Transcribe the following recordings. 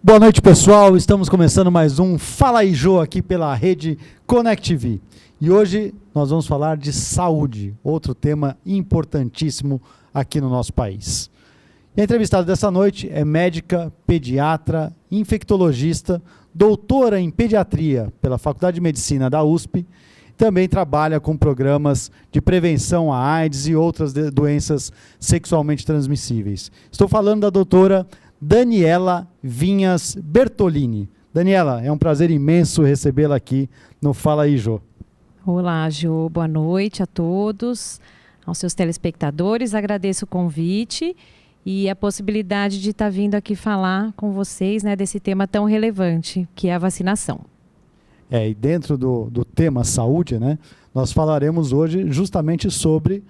Boa noite, pessoal. Estamos começando mais um Fala aí, Jô, aqui pela rede ConnectV. E hoje nós vamos falar de saúde, outro tema importantíssimo aqui no nosso país. E a entrevistada dessa noite é médica, pediatra, infectologista, doutora em pediatria pela Faculdade de Medicina da USP. Também trabalha com programas de prevenção à AIDS e outras doenças sexualmente transmissíveis. Estou falando da doutora Daniela Vinhas Bertolini. Daniela, é um prazer imenso recebê-la aqui no Fala aí, Jô. Olá, Jô. Boa noite a todos, aos seus telespectadores. Agradeço o convite e a possibilidade de estar vindo aqui falar com vocês, né, desse tema tão relevante, que é a vacinação. E dentro do tema saúde, né, nós falaremos hoje justamente sobre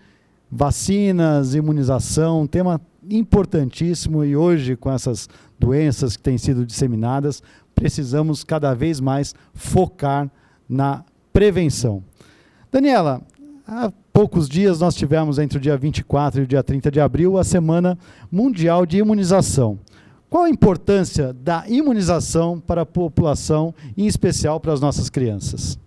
vacinas, imunização, um tema importantíssimo, e hoje, com essas doenças que têm sido disseminadas, precisamos cada vez mais focar na prevenção. Daniela, há poucos dias nós tivemos, entre o dia 24 e o dia 30 de abril, a Semana Mundial de Imunização. Qual a importância da imunização para a população, em especial para as nossas crianças?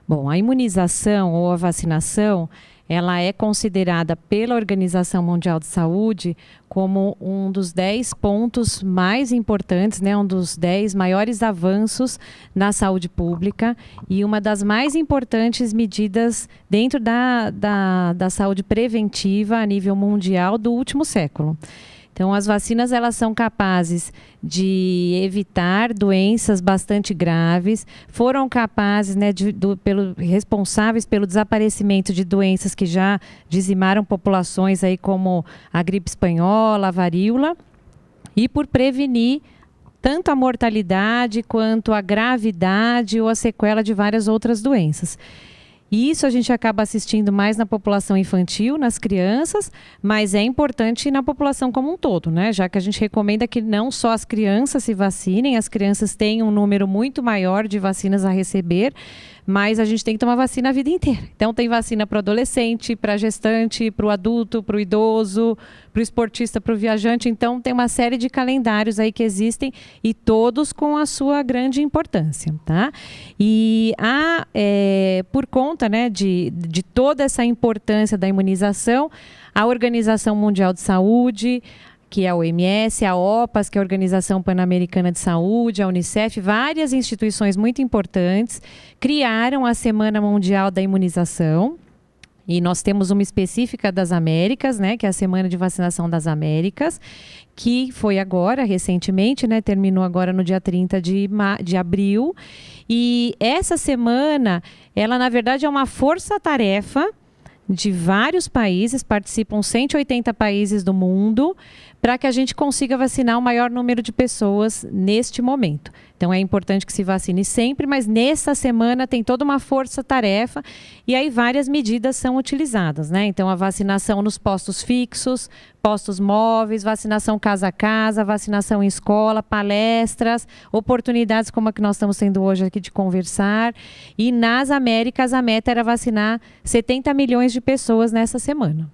Bom, a imunização ou a vacinação, ela é considerada pela Organização Mundial de Saúde como um dos 10 pontos mais importantes, né, um dos 10 maiores avanços na saúde pública e uma das mais importantes medidas dentro da saúde preventiva a nível mundial do último século. Então, as vacinas, elas são capazes de evitar doenças bastante graves, foram capazes, né, responsáveis pelo desaparecimento de doenças que já dizimaram populações aí como a gripe espanhola, a varíola, e por prevenir tanto a mortalidade quanto a gravidade ou a sequela de várias outras doenças. E isso a gente acaba assistindo mais na população infantil, nas crianças, mas é importante na população como um todo, né? Já que a gente recomenda que não só as crianças se vacinem, as crianças têm um número muito maior de vacinas a receber, mas a gente tem que tomar vacina a vida inteira. Então tem vacina para o adolescente, para a gestante, para o adulto, para o idoso, para o esportista, para o viajante. Então tem uma série de calendários aí que existem e todos com a sua grande importância, tá? E por conta, né, de toda essa importância da imunização, a Organização Mundial de Saúde, que é a OMS, a OPAS, que é a Organização Pan-Americana de Saúde, a Unicef, várias instituições muito importantes, criaram a Semana Mundial da Imunização. E nós temos uma específica das Américas, né, que é a Semana de Vacinação das Américas, que foi agora, recentemente, né, terminou agora no dia 30 de abril. E essa semana, ela na verdade é uma força-tarefa de vários países, participam 180 países do mundo, para que a gente consiga vacinar o maior número de pessoas neste momento. Então é importante que se vacine sempre, mas nessa semana tem toda uma força-tarefa e aí várias medidas são utilizadas, né? Então a vacinação nos postos fixos, postos móveis, vacinação casa a casa, vacinação em escola, palestras, oportunidades como a que nós estamos tendo hoje aqui de conversar. E nas Américas a meta era vacinar 70 milhões de pessoas nessa semana.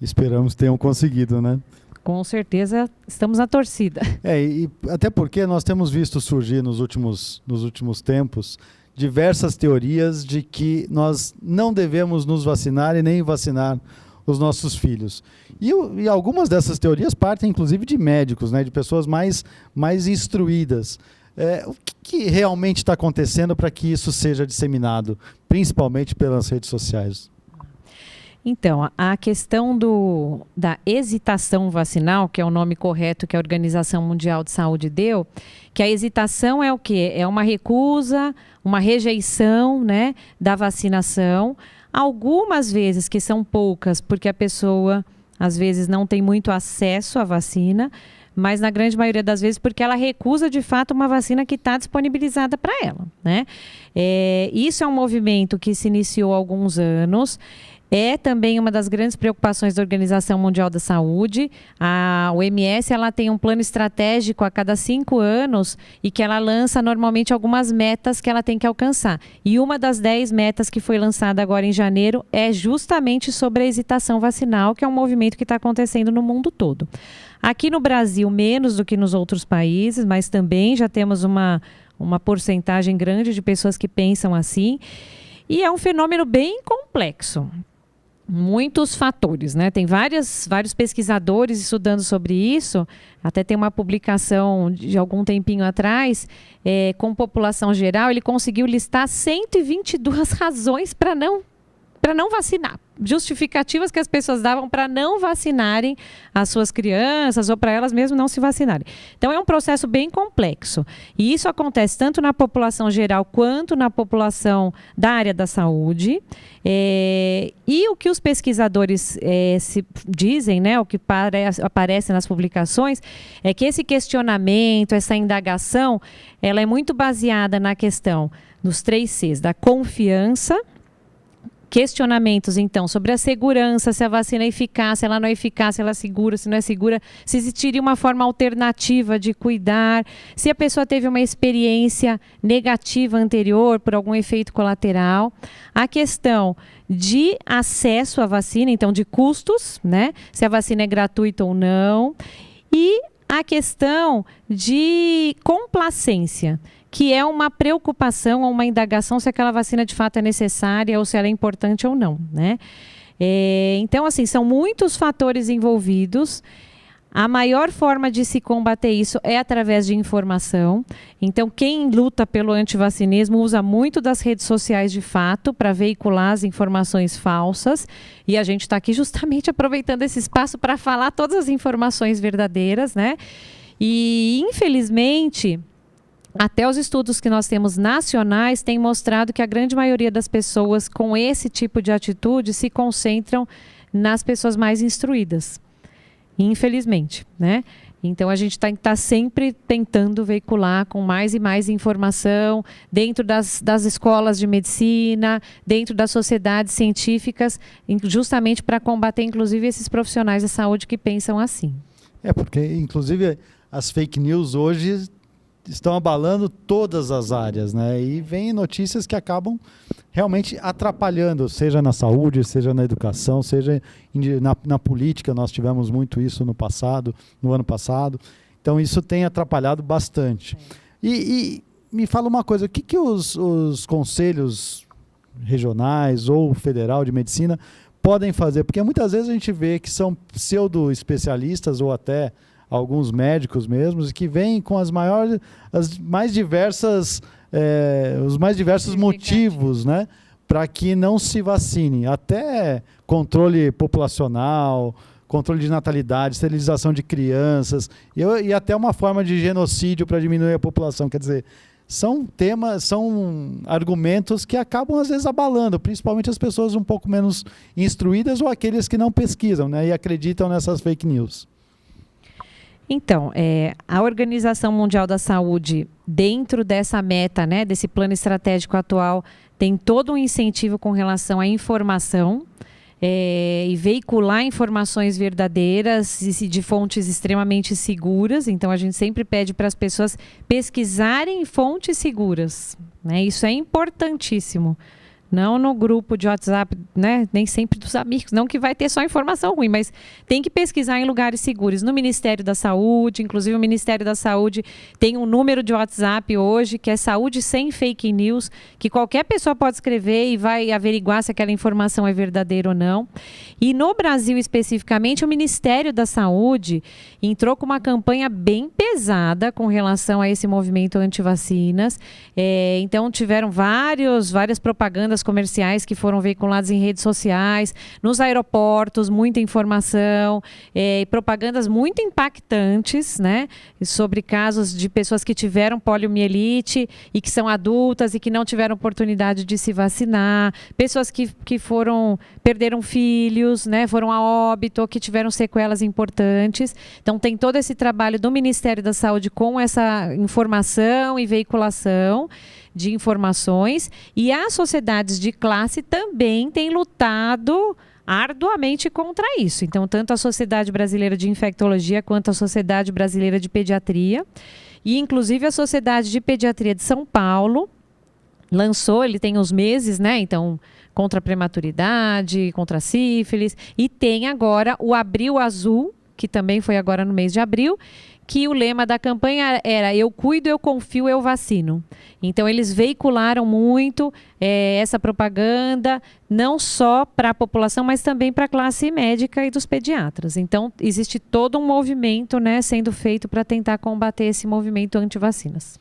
Esperamos que tenham conseguido, né? Com certeza estamos na torcida. E até porque nós temos visto surgir nos últimos tempos diversas teorias de que nós não devemos nos vacinar e nem vacinar os nossos filhos. E algumas dessas teorias partem inclusive de médicos, né, de pessoas mais instruídas. O que realmente está acontecendo para que isso seja disseminado, principalmente pelas redes sociais? Então, a questão da hesitação vacinal, que é o nome correto que a Organização Mundial de Saúde deu, que a hesitação é o quê? É uma recusa, uma rejeição, né, da vacinação. Algumas vezes, que são poucas, porque a pessoa, às vezes, não tem muito acesso à vacina, mas na grande maioria das vezes porque ela recusa de fato uma vacina que está disponibilizada para ela, né? Isso é um movimento que se iniciou há alguns anos. É também uma das grandes preocupações da Organização Mundial da Saúde. A OMS ela tem um plano estratégico a cada 5 anos e que ela lança normalmente algumas metas que ela tem que alcançar. E uma das 10 metas que foi lançada agora em janeiro é justamente sobre a hesitação vacinal, que é um movimento que está acontecendo no mundo todo. Aqui no Brasil, menos do que nos outros países, mas também já temos uma porcentagem grande de pessoas que pensam assim. E é um fenômeno bem complexo. Muitos fatores, né? Tem vários pesquisadores estudando sobre isso. Até tem uma publicação de algum tempinho atrás, com população geral, ele conseguiu listar 122 razões para não vacinar. Justificativas que as pessoas davam para não vacinarem as suas crianças ou para elas mesmas não se vacinarem. Então é um processo bem complexo. E isso acontece tanto na população geral quanto na população da área da saúde. E o que os pesquisadores se dizem, né, o que aparece nas publicações, é que esse questionamento, essa indagação, ela é muito baseada na questão dos 3 Cs, da confiança. Questionamentos, então, sobre a segurança, se a vacina é eficaz, se ela não é eficaz, se ela é segura, se não é segura, se existiria uma forma alternativa de cuidar, se a pessoa teve uma experiência negativa anterior por algum efeito colateral. A questão de acesso à vacina, então, de custos, né? Se a vacina é gratuita ou não. E a questão de complacência, que é uma preocupação ou uma indagação se aquela vacina de fato é necessária ou se ela é importante ou não, né? Então, assim, são muitos fatores envolvidos. A maior forma de se combater isso é através de informação. Então, quem luta pelo antivacinismo usa muito das redes sociais de fato para veicular as informações falsas. E a gente está aqui justamente aproveitando esse espaço para falar todas as informações verdadeiras, né? E, infelizmente, até os estudos que nós temos nacionais têm mostrado que a grande maioria das pessoas com esse tipo de atitude se concentram nas pessoas mais instruídas. Infelizmente, né? Então, a gente está sempre tentando veicular com mais e mais informação dentro das escolas de medicina, dentro das sociedades científicas, justamente para combater, inclusive, esses profissionais da saúde que pensam assim. Porque, inclusive, as fake news hoje estão abalando todas as áreas, né? E vem notícias que acabam realmente atrapalhando, seja na saúde, seja na educação, seja na política. Nós tivemos muito isso no ano passado. Então, isso tem atrapalhado bastante. E me fala uma coisa, o que os conselhos regionais ou federal de medicina podem fazer? Porque muitas vezes a gente vê que são pseudo-especialistas ou até alguns médicos mesmos, que vêm com os mais diversos motivos, né, para que não se vacine. Até controle populacional, controle de natalidade, esterilização de crianças, e até uma forma de genocídio para diminuir a população. Quer dizer, são argumentos que acabam, às vezes, abalando, principalmente as pessoas um pouco menos instruídas ou aqueles que não pesquisam, né, e acreditam nessas fake news. Então, a Organização Mundial da Saúde, dentro dessa meta, né, desse plano estratégico atual, tem todo um incentivo com relação à informação e veicular informações verdadeiras e de fontes extremamente seguras. Então, a gente sempre pede para as pessoas pesquisarem fontes seguras, né? Isso é importantíssimo. Não no grupo de WhatsApp, né? Nem sempre dos amigos, não que vai ter só informação ruim, mas tem que pesquisar em lugares seguros. No Ministério da Saúde, inclusive o Ministério da Saúde tem um número de WhatsApp hoje, que é Saúde Sem Fake News, que qualquer pessoa pode escrever e vai averiguar se aquela informação é verdadeira ou não. E no Brasil, especificamente, o Ministério da Saúde entrou com uma campanha bem pesada com relação a esse movimento anti-vacinas. Então, tiveram várias propagandas comerciais que foram veiculadas em redes sociais, nos aeroportos, muita informação, propagandas muito impactantes, né, sobre casos de pessoas que tiveram poliomielite e que são adultas e que não tiveram oportunidade de se vacinar, pessoas que perderam filhos, né, foram a óbito ou que tiveram sequelas importantes. Então, tem todo esse trabalho do Ministério da Saúde com essa informação e veiculação de informações, e as sociedades de classe também têm lutado arduamente contra isso. Então, tanto a Sociedade Brasileira de Infectologia quanto a Sociedade Brasileira de Pediatria, e inclusive a Sociedade de Pediatria de São Paulo lançou, ele tem uns meses, né? Então, contra a prematuridade, contra a sífilis, e tem agora o Abril Azul, que também foi agora no mês de abril, que o lema da campanha era "Eu cuido, eu confio, eu vacino". Então, eles veicularam muito essa propaganda, não só para a população, mas também para a classe médica e dos pediatras. Então, existe todo um movimento, né, sendo feito para tentar combater esse movimento anti-vacinas.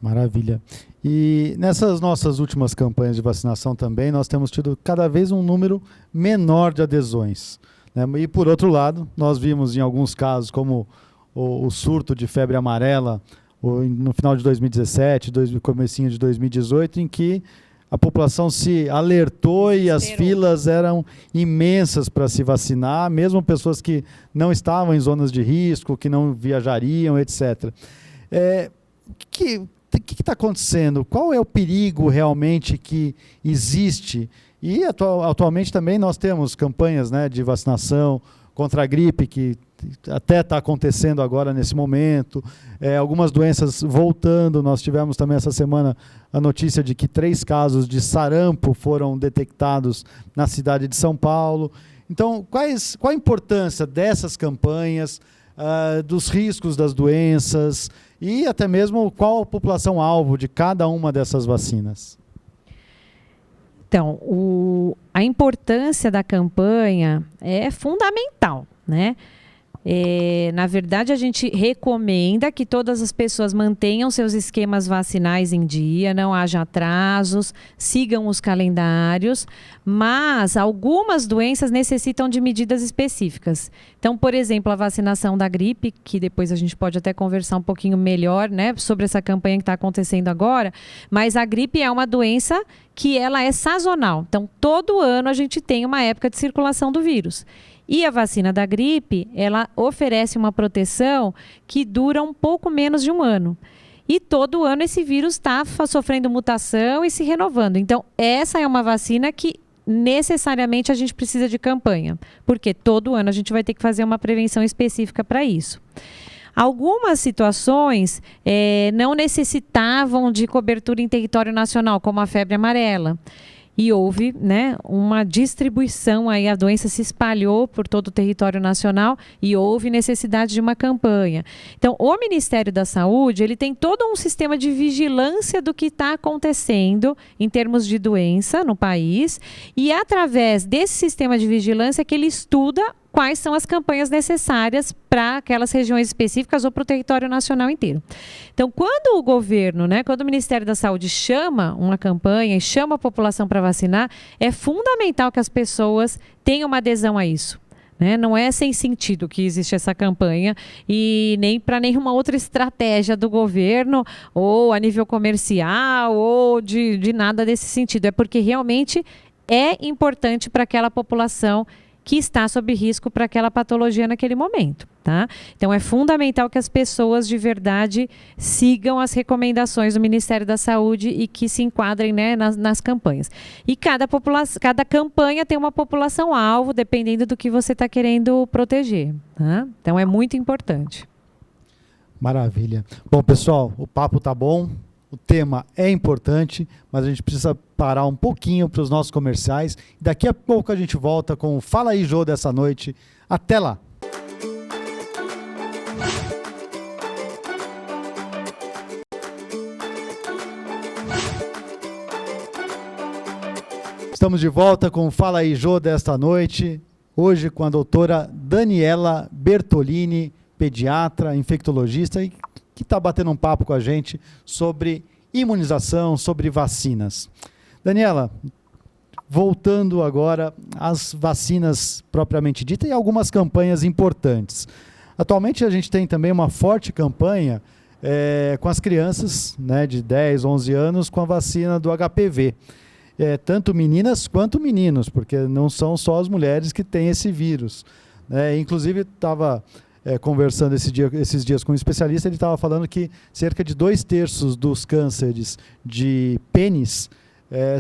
Maravilha. E nessas nossas últimas campanhas de vacinação também, nós temos tido cada vez um número menor de adesões, né? E, por outro lado, nós vimos em alguns casos, como o surto de febre amarela no final de 2017, comecinho de 2018, em que a população se alertou e as filas eram imensas para se vacinar, mesmo pessoas que não estavam em zonas de risco, que não viajariam, etc. O que está acontecendo? Qual é o perigo realmente que existe? E atualmente também nós temos campanhas, né, de vacinação contra a gripe, que até está acontecendo agora nesse momento, algumas doenças voltando. Nós tivemos também essa semana a notícia de que 3 casos de sarampo foram detectados na cidade de São Paulo. Então, qual a importância dessas campanhas, dos riscos das doenças e até mesmo qual a população-alvo de cada uma dessas vacinas? Então, a importância da campanha é fundamental, né? Na verdade, a gente recomenda que todas as pessoas mantenham seus esquemas vacinais em dia, não haja atrasos, sigam os calendários, mas algumas doenças necessitam de medidas específicas. Então, por exemplo, a vacinação da gripe, que depois a gente pode até conversar um pouquinho melhor, né, sobre essa campanha que está acontecendo agora, mas a gripe é uma doença que ela é sazonal. Então, todo ano a gente tem uma época de circulação do vírus. E a vacina da gripe, ela oferece uma proteção que dura um pouco menos de um ano. E todo ano esse vírus está sofrendo mutação e se renovando. Então, essa é uma vacina que necessariamente a gente precisa de campanha, porque todo ano a gente vai ter que fazer uma prevenção específica para isso. Algumas situações não necessitavam de cobertura em território nacional, como a febre amarela. E houve, né, uma distribuição, aí a doença se espalhou por todo o território nacional e houve necessidade de uma campanha. Então, o Ministério da Saúde, ele tem todo um sistema de vigilância do que está acontecendo em termos de doença no país, e através desse sistema de vigilância que ele estuda quais são as campanhas necessárias para aquelas regiões específicas ou para o território nacional inteiro. Então, quando o governo, né, quando o Ministério da Saúde chama uma campanha e chama a população para vacinar, é fundamental que as pessoas tenham uma adesão a isso. Né? Não é sem sentido que existe essa campanha e nem para nenhuma outra estratégia do governo ou a nível comercial ou de nada desse sentido. É porque realmente é importante para aquela população que está sob risco para aquela patologia naquele momento, tá? Então, é fundamental que as pessoas de verdade sigam as recomendações do Ministério da Saúde e que se enquadrem, né, nas campanhas. E cada campanha tem uma população-alvo, dependendo do que você está querendo proteger, tá? Então, é muito importante. Maravilha. Bom, pessoal, o papo tá bom. O tema é importante, mas a gente precisa parar um pouquinho para os nossos comerciais. Daqui a pouco a gente volta com o Fala aí, Jô, dessa noite. Até lá! Estamos de volta com o Fala aí, Jô, desta noite. Hoje com a doutora Daniela Bertolini, pediatra, infectologista, e que está batendo um papo com a gente sobre imunização, sobre vacinas. Daniela, voltando agora às vacinas propriamente ditas e algumas campanhas importantes. Atualmente a gente tem também uma forte campanha com as crianças, né, de 10, 11 anos com a vacina do HPV. Tanto meninas quanto meninos, porque não são só as mulheres que têm esse vírus. Inclusive, estava conversando esses dias com um especialista, ele estava falando que cerca de 2/3 dos cânceres de pênis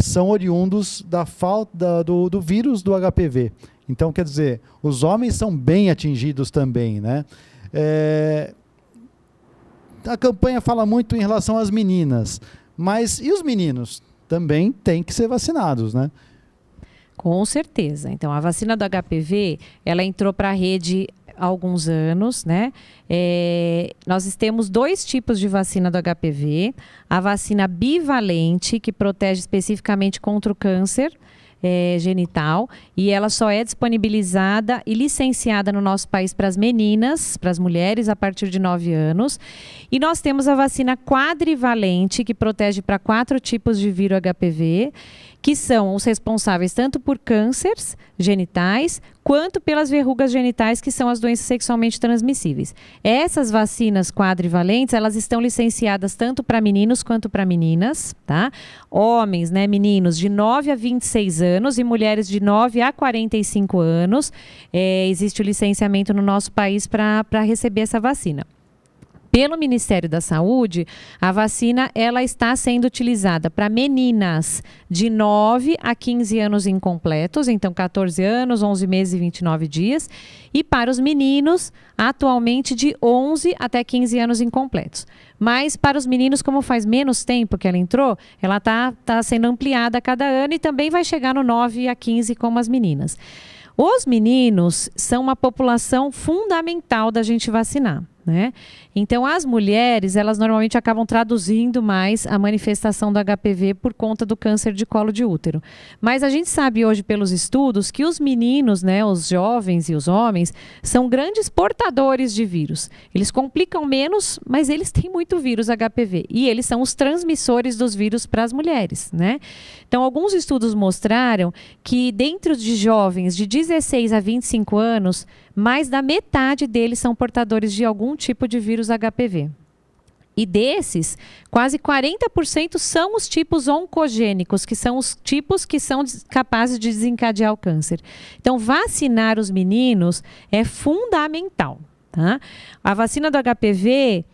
são oriundos da falta do vírus do HPV. Então, quer dizer, os homens são bem atingidos também, né? A campanha fala muito em relação às meninas, mas e os meninos? Também têm que ser vacinados, né? Com certeza. Então, a vacina do HPV, ela entrou para a rede há alguns anos, né? Nós temos 2 tipos de vacina do HPV. A vacina bivalente, que protege especificamente contra o câncer genital, e ela só é disponibilizada e licenciada no nosso país para as meninas, para as mulheres a partir de 9 anos. E nós temos a vacina quadrivalente, que protege para 4 tipos de vírus HPV, que são os responsáveis tanto por cânceres genitais, quanto pelas verrugas genitais, que são as doenças sexualmente transmissíveis. Essas vacinas quadrivalentes, elas estão licenciadas tanto para meninos quanto para meninas, tá? Homens, né, meninos de 9 a 26 anos e mulheres de 9 a 45 anos. Existe o licenciamento no nosso país para receber essa vacina. Pelo Ministério da Saúde, a vacina ela está sendo utilizada para meninas de 9 a 15 anos incompletos, então 14 anos, 11 meses e 29 dias, e para os meninos, atualmente de 11 até 15 anos incompletos. Mas para os meninos, como faz menos tempo que ela entrou, ela está sendo ampliada a cada ano e também vai chegar no 9 a 15 como as meninas. Os meninos são uma população fundamental da gente vacinar, né? Então, as mulheres, elas normalmente acabam traduzindo mais a manifestação do HPV por conta do câncer de colo de útero. Mas a gente sabe hoje pelos estudos que os meninos, né, os jovens e os homens, são grandes portadores de vírus. Eles complicam menos, mas eles têm muito vírus HPV. E eles são os transmissores dos vírus para as mulheres, né? Então, alguns estudos mostraram que dentro de jovens de 16 a 25 anos, mais da metade deles são portadores de algum tipo de vírus HPV. E desses, quase 40% são os tipos oncogênicos, que são os tipos que são capazes de desencadear o câncer. Então, vacinar os meninos é fundamental, tá? A vacina do HPV,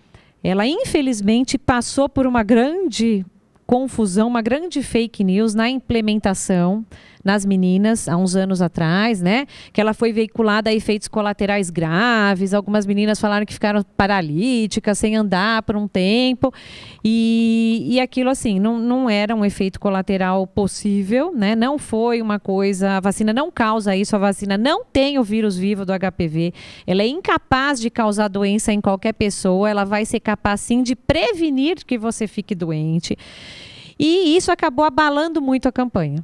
ela infelizmente passou por uma grande confusão, uma grande fake news na implementação nas meninas há uns anos atrás, né? Que ela foi veiculada a efeitos colaterais graves. Algumas meninas falaram que ficaram paralíticas, sem andar por um tempo. E aquilo, assim, não era um efeito colateral possível, né? Não foi uma coisa... A vacina não causa isso, a vacina não tem o vírus vivo do HPV. Ela é incapaz de causar doença em qualquer pessoa. Ela vai ser capaz, sim, de prevenir que você fique doente. E isso acabou abalando muito a campanha.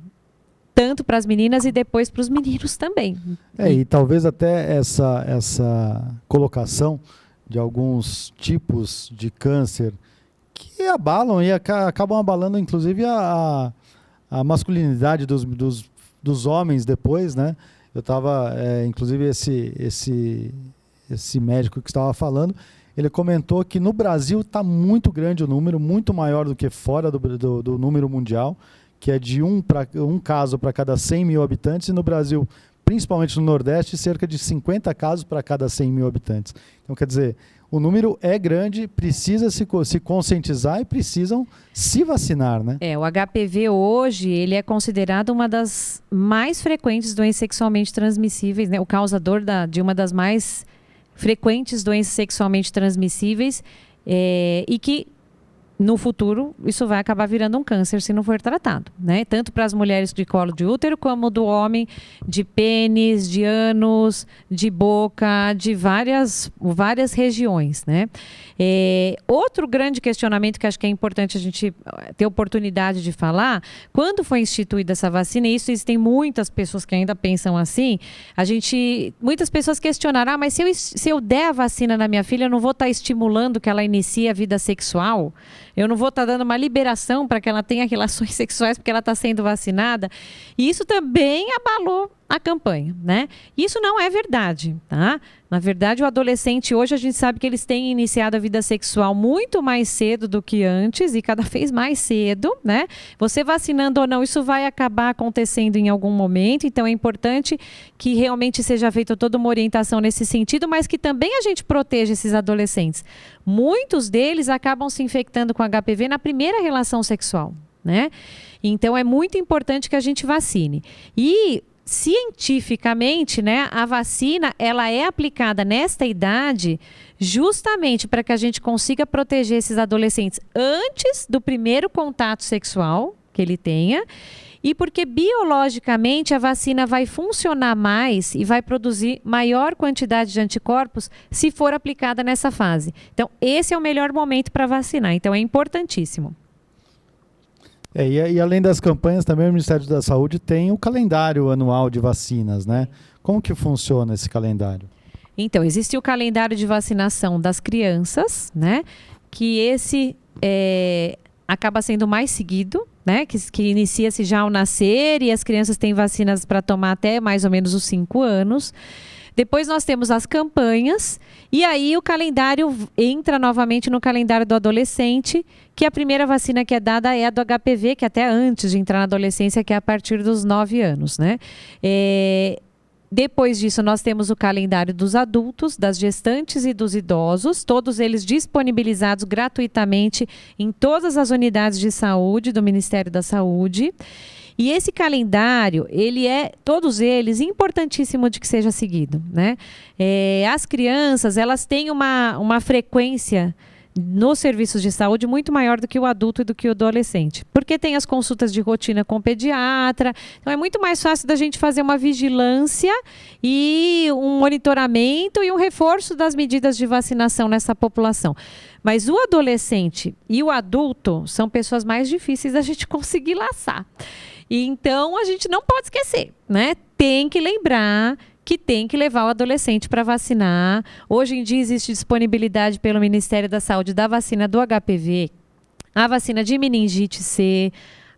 Tanto para as meninas e depois para os meninos também. E talvez até essa colocação de alguns tipos de câncer que abalam e acabam abalando, inclusive, a masculinidade dos homens depois, né? Eu estava, inclusive, esse médico que estava falando, ele comentou que no Brasil está muito grande o número, muito maior do que fora do número mundial, que é de um caso para cada 100 mil habitantes, e no Brasil, principalmente no Nordeste, cerca de 50 casos para cada 100 mil habitantes. Então, quer dizer, o número é grande, precisa se conscientizar e precisam se vacinar, né? O HPV hoje, ele é considerado uma das mais frequentes doenças sexualmente transmissíveis, né? O causador de uma das mais frequentes doenças sexualmente transmissíveis, e que no futuro, isso vai acabar virando um câncer se não for tratado, né? Tanto para as mulheres de colo de útero, como do homem de pênis, de ânus, de boca, de várias regiões, né? Outro grande questionamento que acho que é importante a gente ter oportunidade de falar, quando foi instituída essa vacina, e isso existem muitas pessoas que ainda pensam assim, muitas pessoas questionaram, mas se eu der a vacina na minha filha, eu não vou estar estimulando que ela inicie a vida sexual? Eu não vou estar dando uma liberação para que ela tenha relações sexuais porque ela está sendo vacinada? E isso também abalou a campanha, né? Isso não é verdade, tá? Na verdade, o adolescente hoje, a gente sabe que eles têm iniciado a vida sexual muito mais cedo do que antes e cada vez mais cedo, né? Você vacinando ou não, isso vai acabar acontecendo em algum momento, então é importante que realmente seja feita toda uma orientação nesse sentido, mas que também a gente proteja esses adolescentes. Muitos deles acabam se infectando com HPV na primeira relação sexual, né? Então é muito importante que a gente vacine. E cientificamente, né, a vacina ela é aplicada nesta idade justamente para que a gente consiga proteger esses adolescentes antes do primeiro contato sexual que ele tenha e porque biologicamente a vacina vai funcionar mais e vai produzir maior quantidade de anticorpos se for aplicada nessa fase. Então, esse é o melhor momento para vacinar. Então, é importantíssimo. E além das campanhas, também o Ministério da Saúde tem o calendário anual de vacinas, né? Como que funciona esse calendário? Então, existe o calendário de vacinação das crianças, né? Que esse acaba sendo mais seguido, né? Que inicia-se já ao nascer e as crianças têm vacinas para tomar até mais ou menos os 5 anos. Depois nós temos as campanhas e aí o calendário entra novamente no calendário do adolescente, que a primeira vacina que é dada é a do HPV, que até antes de entrar na adolescência, que é a partir dos 9 anos, né? Depois disso, nós temos o calendário dos adultos, das gestantes e dos idosos, todos eles disponibilizados gratuitamente em todas as unidades de saúde do Ministério da Saúde. E esse calendário, todos eles, importantíssimo de que seja seguido, né? As crianças, elas têm uma frequência nos serviços de saúde muito maior do que o adulto e do que o adolescente. Porque tem as consultas de rotina com o pediatra, então é muito mais fácil da gente fazer uma vigilância e um monitoramento e um reforço das medidas de vacinação nessa população. Mas o adolescente e o adulto são pessoas mais difíceis da gente conseguir laçar. E então a gente não pode esquecer, né? Tem que lembrar que tem que levar o adolescente para vacinar. Hoje em dia existe disponibilidade pelo Ministério da Saúde da vacina do HPV, a vacina de meningite C,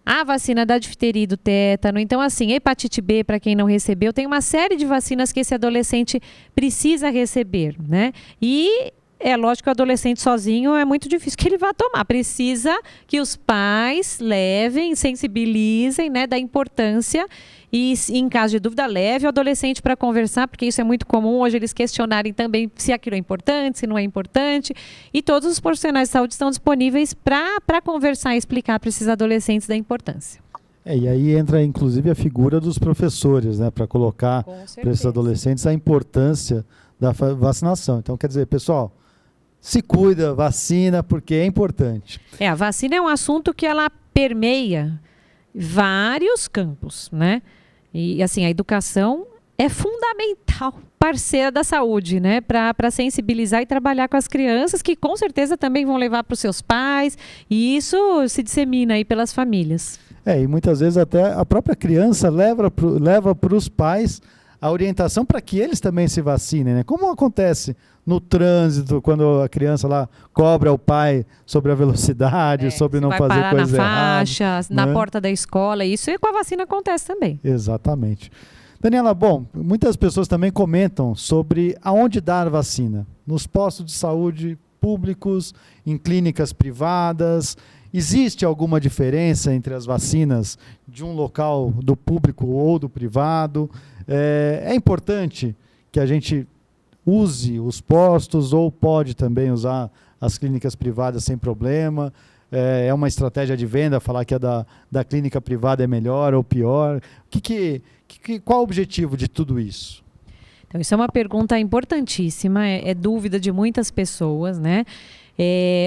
a vacina da difteria e do tétano. Então, assim, hepatite B, para quem não recebeu, tem uma série de vacinas que esse adolescente precisa receber, né? E é lógico que o adolescente sozinho é muito difícil que ele vá tomar. Precisa que os pais levem, sensibilizem, né, da importância e, em caso de dúvida, leve o adolescente para conversar, porque isso é muito comum hoje eles questionarem também se aquilo é importante, se não é importante. E todos os profissionais de saúde estão disponíveis para conversar e explicar para esses adolescentes da importância. E aí entra, inclusive, a figura dos professores, né, para colocar para esses adolescentes a importância da vacinação. Então, quer dizer, pessoal, se cuida, vacina, porque é importante. A vacina é um assunto que ela permeia vários campos, né? E, assim, a educação é fundamental, parceira da saúde, né? Para sensibilizar e trabalhar com as crianças, que com certeza também vão levar para os seus pais, e isso se dissemina aí pelas famílias. E muitas vezes até a própria criança leva para os pais a orientação para que eles também se vacinem, né? Como acontece no trânsito, quando a criança lá cobra o pai sobre a velocidade, sobre não fazer coisa errada. Vai parar na faixa, na porta da escola, isso e com a vacina acontece também. Exatamente. Daniela, bom, muitas pessoas também comentam sobre aonde dar vacina. Nos postos de saúde públicos, em clínicas privadas. Existe alguma diferença entre as vacinas de um local do público ou do privado? É importante que a gente use os postos ou pode também usar as clínicas privadas sem problema? É uma estratégia de venda falar que a da clínica privada é melhor ou pior? Qual o objetivo de tudo isso? Então, isso é uma pergunta importantíssima, é dúvida de muitas pessoas, né?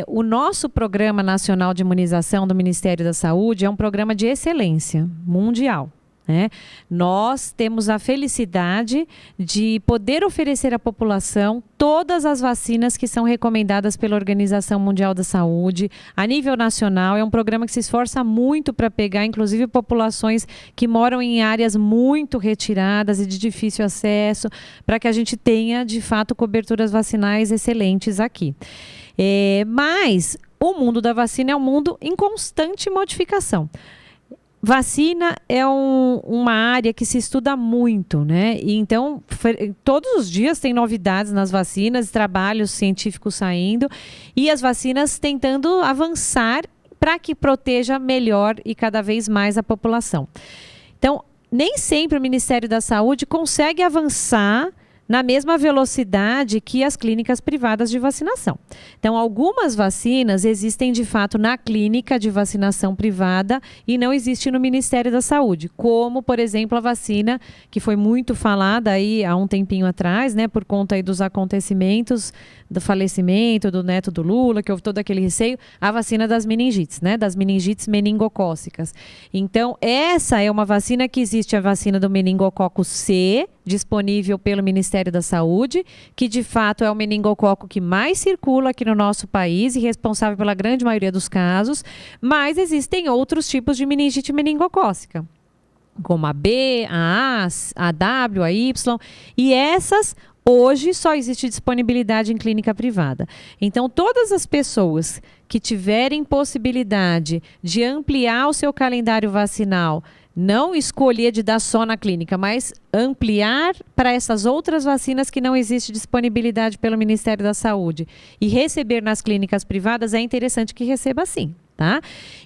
O nosso Programa Nacional de Imunização do Ministério da Saúde é um programa de excelência mundial. Nós temos a felicidade de poder oferecer à população todas as vacinas que são recomendadas pela Organização Mundial da Saúde a nível nacional. É um programa que se esforça muito para pegar, inclusive, populações que moram em áreas muito retiradas e de difícil acesso, para que a gente tenha, de fato, coberturas vacinais excelentes aqui. Mas o mundo da vacina é um mundo em constante modificação. Vacina é uma área que se estuda muito, né? E então, todos os dias tem novidades nas vacinas, trabalhos científicos saindo e as vacinas tentando avançar para que proteja melhor e cada vez mais a população. Então, nem sempre o Ministério da Saúde consegue avançar na mesma velocidade que as clínicas privadas de vacinação. Então, algumas vacinas existem de fato na clínica de vacinação privada e não existe no Ministério da Saúde, como, por exemplo, a vacina que foi muito falada aí há um tempinho atrás, né, por conta aí dos acontecimentos, do falecimento do neto do Lula, que houve todo aquele receio, a vacina das meningites, né, das meningites meningocócicas. Então, essa é uma vacina que existe, a vacina do meningococo C, disponível pelo Ministério da Saúde, que de fato é o meningococo que mais circula aqui no nosso país e responsável pela grande maioria dos casos, mas existem outros tipos de meningite meningocócica, como a B, a A, a W, a Y, e essas hoje só existe disponibilidade em clínica privada. Então, todas as pessoas que tiverem possibilidade de ampliar o seu calendário vacinal, não escolher de dar só na clínica, mas ampliar para essas outras vacinas que não existe disponibilidade pelo Ministério da Saúde e receber nas clínicas privadas, é interessante que receba sim, tá?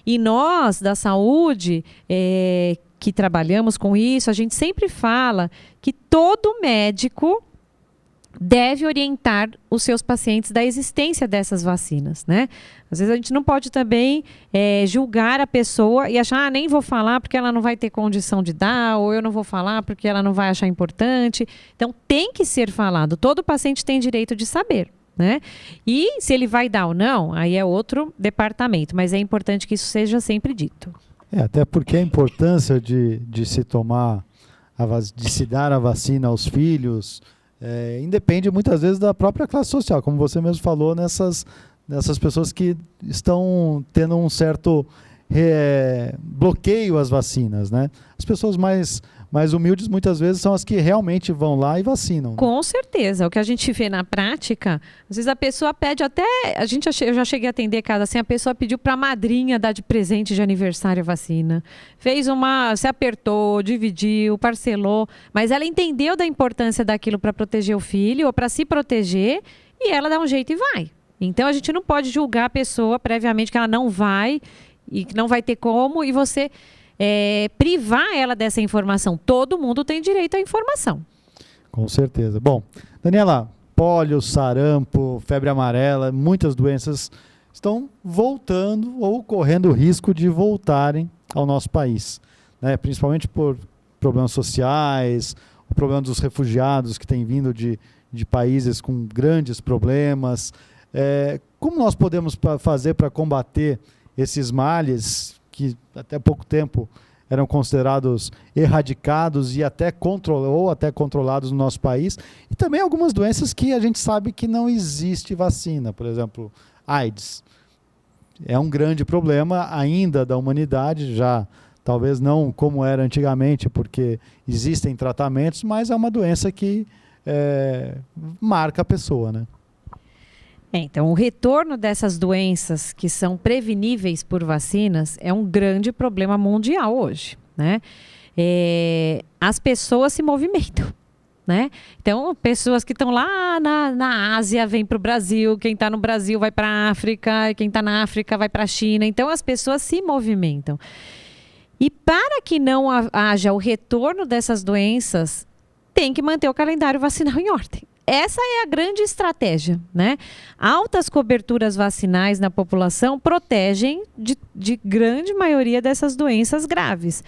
E nós, da saúde, que trabalhamos com isso, a gente sempre fala que todo médico deve orientar os seus pacientes da existência dessas vacinas, né? Às vezes a gente não pode também julgar a pessoa e achar, nem vou falar porque ela não vai ter condição de dar, ou eu não vou falar porque ela não vai achar importante. Então, tem que ser falado. Todo paciente tem direito de saber, né? E se ele vai dar ou não, aí é outro departamento, mas é importante que isso seja sempre dito. Até porque a importância de se tomar, de se dar a vacina aos filhos, independe muitas vezes da própria classe social, como você mesmo falou, nessas pessoas que estão tendo um certo bloqueio às vacinas, né? As pessoas mais humildes muitas vezes são as que realmente vão lá e vacinam. Né? Com certeza. O que a gente vê na prática, às vezes a pessoa pede até, eu já cheguei a atender caso assim, a pessoa pediu para a madrinha dar de presente de aniversário a vacina. Se apertou, dividiu, parcelou, mas ela entendeu da importância daquilo para proteger o filho ou para se proteger e ela dá um jeito e vai. Então, a gente não pode julgar a pessoa previamente que ela não vai e que não vai ter como e você privar ela dessa informação. Todo mundo tem direito à informação. Com certeza. Bom, Daniela, pólio, sarampo, febre amarela, muitas doenças estão voltando ou correndo o risco de voltarem ao nosso país, né? Principalmente por problemas sociais, o problema dos refugiados que têm vindo de países com grandes problemas. Como nós podemos fazer para combater esses males que até pouco tempo eram considerados erradicados e até controlados no nosso país, e também algumas doenças que a gente sabe que não existe vacina, por exemplo, AIDS. É um grande problema ainda da humanidade, já talvez não como era antigamente, porque existem tratamentos, mas é uma doença que marca a pessoa, né? Então, o retorno dessas doenças que são preveníveis por vacinas é um grande problema mundial hoje, né? As pessoas se movimentam, né? Então, pessoas que estão lá na Ásia vêm para o Brasil, quem está no Brasil vai para a África, quem está na África vai para a China. Então, as pessoas se movimentam. E para que não haja o retorno dessas doenças, tem que manter o calendário vacinal em ordem. Essa é a grande estratégia, né? Altas coberturas vacinais na população protegem de grande maioria dessas doenças graves.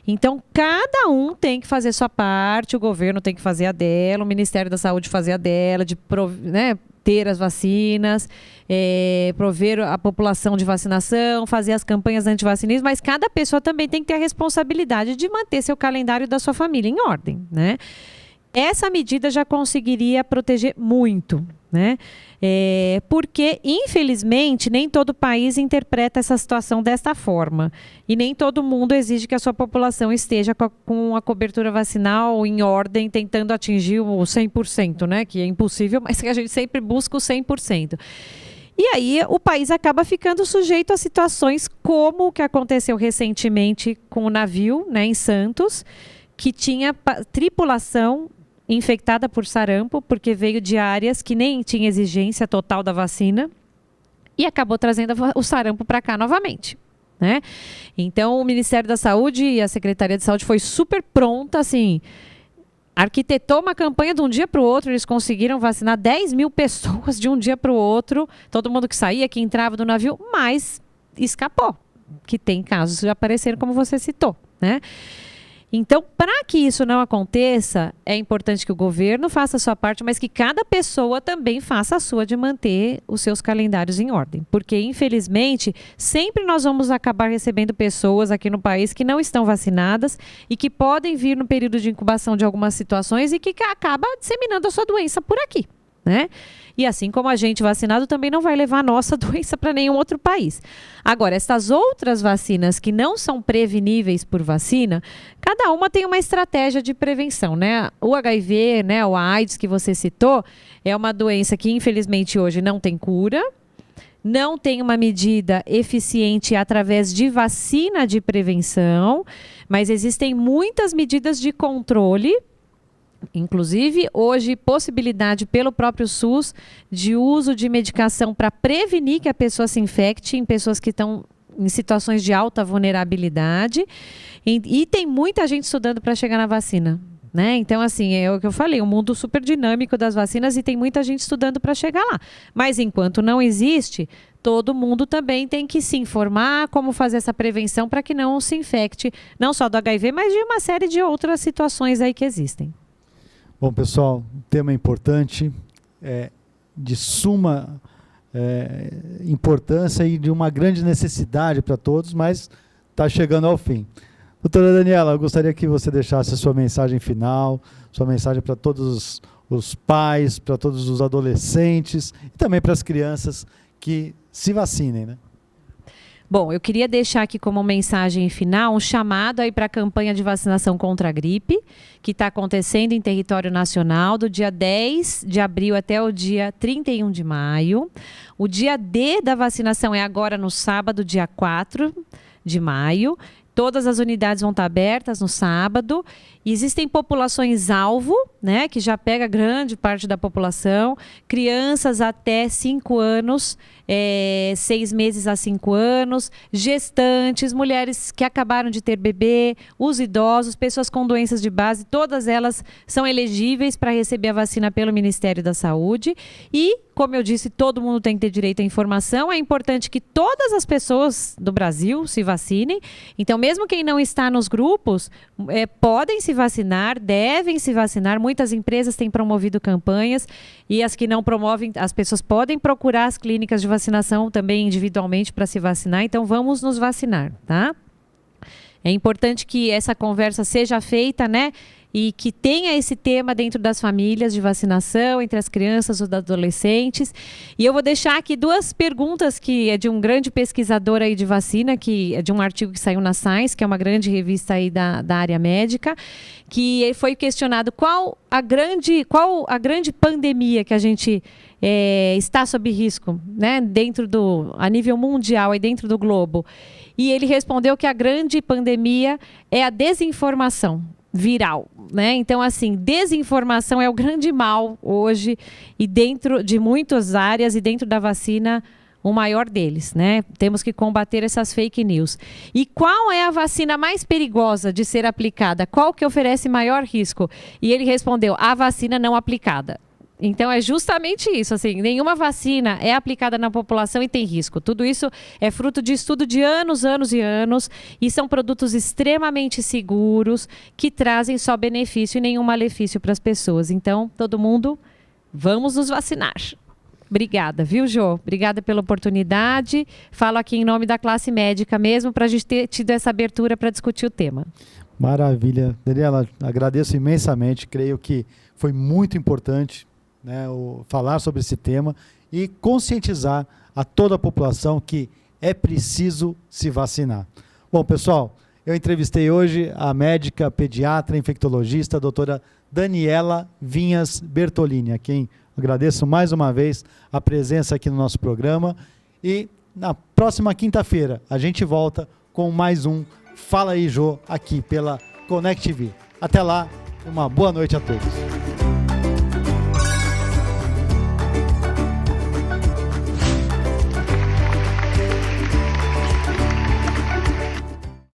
Então, cada um tem que fazer sua parte, o governo tem que fazer a dela, o Ministério da Saúde fazer a dela, de ter as vacinas, prover a população de vacinação, fazer as campanhas antivacinismo, mas cada pessoa também tem que ter a responsabilidade de manter seu calendário da sua família em ordem, né? Essa medida já conseguiria proteger muito, né? Porque, infelizmente, nem todo país interpreta essa situação desta forma. E nem todo mundo exige que a sua população esteja com a cobertura vacinal em ordem, tentando atingir o 100%, né? Que é impossível, mas que a gente sempre busca o 100%. E aí o país acaba ficando sujeito a situações como o que aconteceu recentemente com o navio, né, em Santos, que tinha tripulação infectada por sarampo, porque veio de áreas que nem tinha exigência total da vacina e acabou trazendo o sarampo para cá novamente, né? Então, o Ministério da Saúde e a Secretaria de Saúde foi super pronta, assim, arquitetou uma campanha de um dia para o outro, eles conseguiram vacinar 10 mil pessoas de um dia para o outro, todo mundo que saía, que entrava do navio, mas escapou, que tem casos que apareceram como você citou, né? Então, para que isso não aconteça, é importante que o governo faça a sua parte, mas que cada pessoa também faça a sua de manter os seus calendários em ordem. Porque, infelizmente, sempre nós vamos acabar recebendo pessoas aqui no país que não estão vacinadas e que podem vir no período de incubação de algumas situações e que acaba disseminando a sua doença por aqui, né? E assim como a gente vacinado também não vai levar a nossa doença para nenhum outro país. Agora, essas outras vacinas que não são preveníveis por vacina, cada uma tem uma estratégia de prevenção, né? O HIV, né, o AIDS que você citou, é uma doença que infelizmente hoje não tem cura, não tem uma medida eficiente através de vacina de prevenção, mas existem muitas medidas de controle. Inclusive, hoje, possibilidade pelo próprio SUS de uso de medicação para prevenir que a pessoa se infecte em pessoas que estão em situações de alta vulnerabilidade. E tem muita gente estudando para chegar na vacina, né? Então, assim, é o que eu falei, um mundo super dinâmico das vacinas e tem muita gente estudando para chegar lá. Mas, enquanto não existe, todo mundo também tem que se informar como fazer essa prevenção para que não se infecte, não só do HIV, mas de uma série de outras situações aí que existem. Bom, pessoal, um tema importante, de suma importância e de uma grande necessidade para todos, mas está chegando ao fim. Doutora Daniela, eu gostaria que você deixasse a sua mensagem final, sua mensagem para todos os pais, para todos os adolescentes e também para as crianças que se vacinem, né? Bom, eu queria deixar aqui como mensagem final um chamado aí para a campanha de vacinação contra a gripe, que está acontecendo em território nacional do dia 10 de abril até o dia 31 de maio. O dia D da vacinação é agora no sábado, dia 4 de maio. Todas as unidades vão estar abertas no sábado. Existem populações-alvo, né, que já pega grande parte da população. Crianças até 5 anos, 6 meses a 5 anos. Gestantes, mulheres que acabaram de ter bebê, os idosos, pessoas com doenças de base. Todas elas são elegíveis para receber a vacina pelo Ministério da Saúde. E, como eu disse, todo mundo tem que ter direito à informação. É importante que todas as pessoas do Brasil se vacinem. Então, mesmo quem não está nos grupos, podem se vacinar, devem se vacinar. Muitas empresas têm promovido campanhas e as que não promovem, as pessoas podem procurar as clínicas de vacinação também individualmente para se vacinar. Então, vamos nos vacinar, tá? É importante que essa conversa seja feita, né? E que tenha esse tema dentro das famílias de vacinação, entre as crianças ou adolescentes. E eu vou deixar aqui 2 perguntas que é de um grande pesquisador aí de vacina, que é de um artigo que saiu na Science, que é uma grande revista aí da área médica, que foi questionado qual a grande pandemia que a gente está sob risco, né, a nível mundial e dentro do globo. E ele respondeu que a grande pandemia é a desinformação viral, né? Então, assim, desinformação é o grande mal hoje e dentro de muitas áreas e dentro da vacina, o maior deles, né? Temos que combater essas fake news. E qual é a vacina mais perigosa de ser aplicada? Qual que oferece maior risco? E ele respondeu, a vacina não aplicada. Então, é justamente isso, assim, nenhuma vacina é aplicada na população e tem risco. Tudo isso é fruto de estudo de anos e anos, e são produtos extremamente seguros, que trazem só benefício e nenhum malefício para as pessoas. Então, todo mundo, vamos nos vacinar. Obrigada, viu, Jô? Obrigada pela oportunidade. Falo aqui em nome da classe médica mesmo, para a gente ter tido essa abertura para discutir o tema. Maravilha. Daniela, agradeço imensamente, creio que foi muito importante, né, falar sobre esse tema e conscientizar a toda a população que é preciso se vacinar. Bom, pessoal, eu entrevistei hoje a médica pediatra infectologista, a doutora Daniela Vinhas Bertolini, a quem agradeço mais uma vez a presença aqui no nosso programa. E na próxima quinta-feira a gente volta com mais um Fala aí, Jô, aqui pela Connect TV. Até lá, uma boa noite a todos.